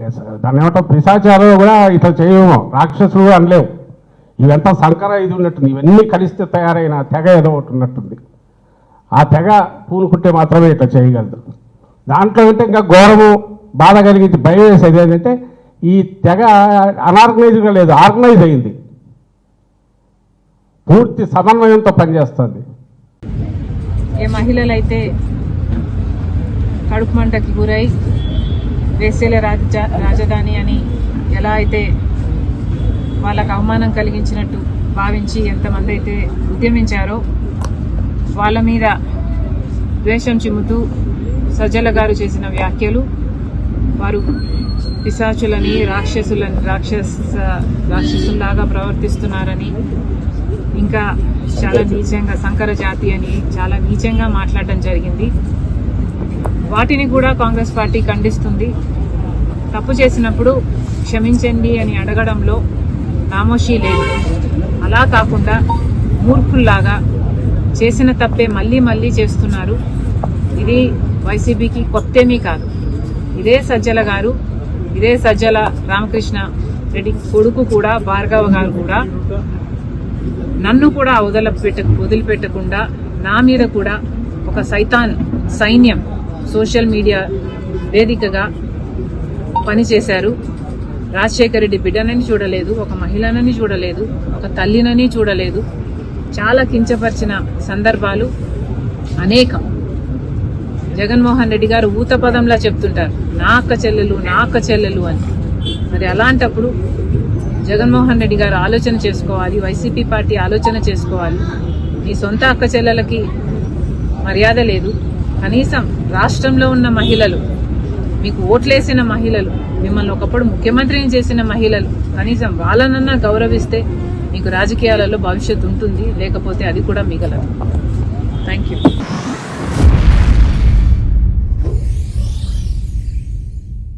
అసలు దాన్ని ఏమంటాం, పిశాచాలు కూడా ఇట్లా చేయము, రాక్షసులు అనలేవు. ఇవంతా సంకర ఇది ఉన్నట్టుంది. ఇవన్నీ కలిస్తే తయారైన తెగ ఏదో ఒకటి ఉన్నట్టుంది. ఆ తెగ పూనుకుంటే మాత్రమే ఇట్లా చేయగలదు. దాంట్లో అంటే ఇంకా ఘోరము బాధ కలిగించి భయం వేసేది ఏంటంటే ఈ తెగ అనార్గనైజ్గా లేదు, ఆర్గనైజ్ అయింది, పూర్తి సమన్వయంతో పనిచేస్తుంది. ఏ మహిళలైతే కడుపు మంటకి గురై వేసేల రాజధాని అని ఎలా అయితే వాళ్ళకు అవమానం కలిగించినట్టు భావించి ఎంతమంది అయితే ఉద్యమించారో వాళ్ళ మీద ద్వేషం చిమ్ముతూ సజ్జల గారు చేసిన వ్యాఖ్యలు, వారు పిశాచులని రాక్షసుల్లాగా ప్రవర్తిస్తున్నారని, ఇంకా చాలా నీచంగా సంకర జాతి అని చాలా నీచంగా మాట్లాడడం జరిగింది. వాటిని కూడా కాంగ్రెస్ పార్టీ ఖండిస్తుంది. తప్పు చేసినప్పుడు క్షమించండి అని అడగడంలో నామోషీ లేదు. అలా కాకుండా మూర్ఖుల్లాగా చేసిన తప్పే మళ్ళీ మళ్ళీ చేస్తున్నారు. ఇది వైసీపీకి కొత్తేమీ కాదు. ఇదే సజ్జల గారు, ఇదే సజ్జల రామకృష్ణ రెడ్డి కొడుకు కూడా, భార్గవ గారు కూడా నన్ను కూడా వదిలిపెట్టకుండా నా మీద కూడా ఒక సైన్యం సోషల్ మీడియా వేదికగా పనిచేశారు. రాజశేఖర రెడ్డి బిడ్డనని చూడలేదు, ఒక మహిళనని చూడలేదు, ఒక తల్లినని చూడలేదు. చాలా కించపరిచిన సందర్భాలు అనేకం. జగన్మోహన్ రెడ్డి గారు ఊతపదంలా చెప్తుంటారు, నా అక్క చెల్లెలు అని. మరి అలాంటప్పుడు జగన్మోహన్ రెడ్డి గారు ఆలోచన చేసుకోవాలి, వైసీపీ పార్టీ ఆలోచన చేసుకోవాలి. మీ సొంత అక్క చెల్లెలకి మర్యాద లేదు. కనీసం రాష్ట్రంలో ఉన్న మహిళలు, మీకు ఓట్లేసిన మహిళలు, మిమ్మల్ని ఒకప్పుడు ముఖ్యమంత్రిని చేసిన మహిళలు, కనీసం వాళ్ళనన్నా గౌరవిస్తే మీకు రాజకీయాలలో భవిష్యత్తు ఉంటుంది, లేకపోతే అది కూడా మిగలదు. Thank you.